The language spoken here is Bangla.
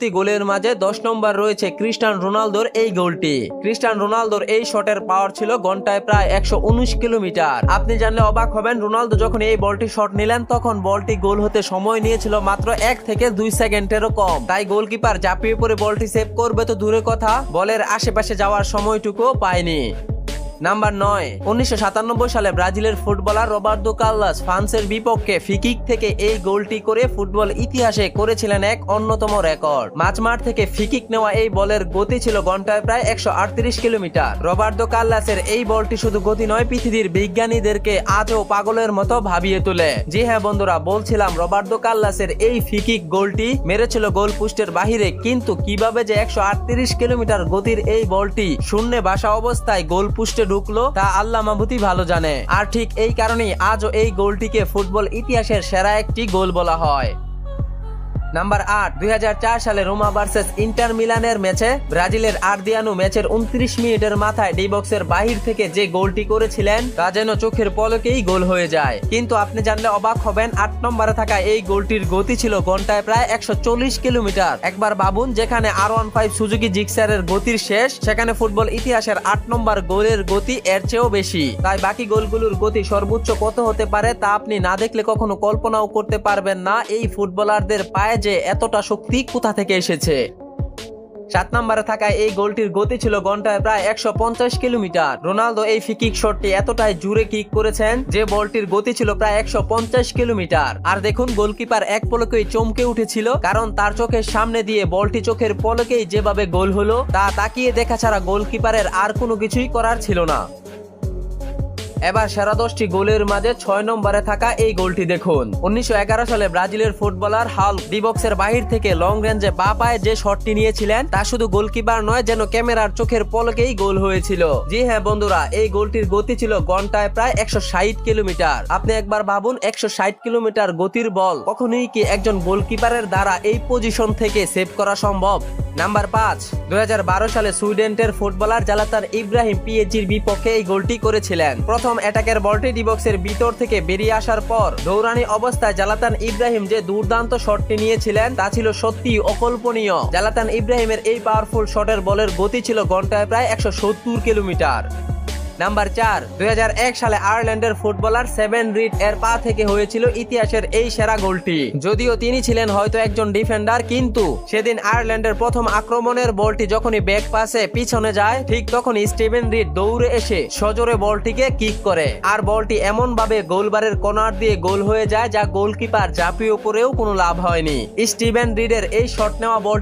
কোটি গোলের মাঝে 10 নম্বর রয়েছে ক্রিস্টিয়ানো রোনালদোর এই গোলটি। ক্রিস্টিয়ানো রোনালদোর এই শটের পাওয়ার ছিল ঘন্টায় প্রায় 119 কিলোমিটার। আপনি জানলে অবাক হবেন, রোনালদো যখন এই বলটি শট নিলেন তখন বলটি গোল হতে সময় নিয়েছিল মাত্র 1 থেকে 2 সেকেন্ডেরও কম। তাই গোলকিপার ঝাঁপিয়ে পড়ে বলটি সেভ করবে তো দূরের কথা, বলের আশেপাশে যাওয়ার সময়টুকুও পায়নি। নাম্বার 9, 1997 সালে ব্রাজিলের ফুটবলার রবার্তো কার্লোস ফ্রান্সের বিপক্ষে ফ্রি-কিক থেকে এই গোলটি করে ফুটবল ইতিহাসে করেছিলেন এক অন্যতম রেকর্ড। মাঝমাঠ থেকে ফ্রি-কিক নেওয়া এই বলের গতি ছিল ঘন্টায় প্রায় 138 কিলোমিটার। রবার্তো কার্লোসের এই বলটি শুধু গতি নয়, পৃথিবীর বিজ্ঞানীদেরকে আজও পাগলের মতো ভাবিয়ে তোলে। জি হ্যাঁ বন্ধুরা, বলছিলাম রবার্তো কার্লোসের এই ফ্রি-কিক গোলটি মেরেছিল গোল পোস্টের বাহিরে, কিন্তু কিভাবে যে 138 কিলোমিটার গতির এই বলটি শূন্যে ভাসা অবস্থায় গোল পোস্টে ঢুকলো তা আল্লাহ মাহবুবই ভালো জানে। আর ঠিক এই কারণেই আজও এই গোলটিকে ফুটবল ইতিহাসের সেরা একটি গোল বলা হয়। নাম্বার 8, 2004 সালে রোমা ভার্সেস ইন্টার মিলানের ম্যাচে ব্রাজিলের আর্দিয়ানো ম্যাচের 29 মিনিটের মাথায় ডি বক্সের বাহির থেকে যে গোলটি করেছিলেন তা যেন চোখের পলকেই গোল হয়ে যায়। কিন্তু আপনি জানলে অবাক হবেন, 8 নম্বরে থাকা এই গোলটির গতি ছিল ঘন্টায় প্রায় 140 কিলোমিটার। একবার ভাবুন, যেখানে R15 সুজুকি জিক্সারের গতির শেষ, সেখানে ফুটবল ইতিহাসের 8 নম্বর গোলের গতি এর চেয়েও বেশি। তাই বাকি গোলগুলোর গতি সর্বোচ্চ কত হতে পারে তা আপনি না দেখলে কখনো কল্পনাও করতে পারবেন না এই ফুটবলারদের পায়ে যে এতটা শক্তি কোথা থেকে এসেছে। 7 নম্বরে থাকা এই গোলটির গতি ছিল ঘন্টায় প্রায় 150 কিলোমিটার। রোনালদো এই ফ্রি-কিক শটটি এতটাই জোরে কিক করেছেন যে বলটির গতি ছিল প্রায় 150 কিলোমিটার। আর দেখুন, গোলকিপার এক পলকেই চমকে উঠেছিল, কারণ তার চোখের সামনে দিয়ে বলটি চোখের পলকেই যেভাবে গোল হলো তা তাকিয়ে দেখা ছাড়া গোলকিপারের আর কোনো কিছুই করার ছিল না। এবার সেরা 10টি গোলের মাঝে 6 নম্বরে থাকা এই গোলটি দেখুন। 1911 সালে ব্রাজিলের ফুটবলার হাল্ক ডি বক্সের বাহির থেকে লং রেঞ্জে বাঁ পায়ে যে শটটি নিয়েছিলেন তা শুধু গোলকিপার নয়, যেন ক্যামেরার চোখের পলকেই গোল হয়েছিল। জি হ্যাঁ বন্ধুরা, এই গোলটির গতি ছিল ঘন্টায় প্রায় 160 কিলোমিটার। আপনি একবার ভাবুন, 160 কিলোমিটার গতির বল কখনোই কি একজন গোলকিপারের দ্বারা এই পজিশন থেকে সেভ করা সম্ভব? নাম্বার 5, 2012 সালে সুইডেনের ফুটবলার জালাতান ইব্রাহিম পিএসজির বিপক্ষে এই গোলটি করেছিলেন। প্রথম অ্যাটাকের বলটি ডি বক্সের ভিতর থেকে বেরিয়ে আসার পর দৌড়ানি অবস্থায় জালাতান ইব্রাহিম যে দুর্দান্ত শটটি নিয়েছিলেন তা ছিল সত্যি অকল্পনীয়। জালাতান ইব্রাহিমের এই পাওয়ারফুল শটের বলের গতি ছিল ঘন্টায় প্রায় 170 কিলোমিটার। নাম্বার 4, 2001 সালে আয়ারল্যান্ডের ফুটবলার সেভেন রিড এর পা থেকে হয়েছিল ইতিহাসের এই সেরা গোলটি। যদিও তিনি ছিলেন হয়তো একজন ডিফেন্ডার, কিন্তু সেদিন আয়ারল্যান্ডের প্রথম আক্রমণের বলটি যখনই ব্যাক পাসে পিছনে যায়, ঠিক তখনই স্টিভেন রিড দৌড়ে এসে সজোরে বলটিকে কিক করে, আর বলটি এমন ভাবে গোলবারের কর্নার দিয়ে গোল হয়ে যায় যা গোলকিপার ঝাঁপিয়ে পড়েও কোনো লাভ হয়নি। স্টিভেন রিডের এই শট নেওয়া বলটি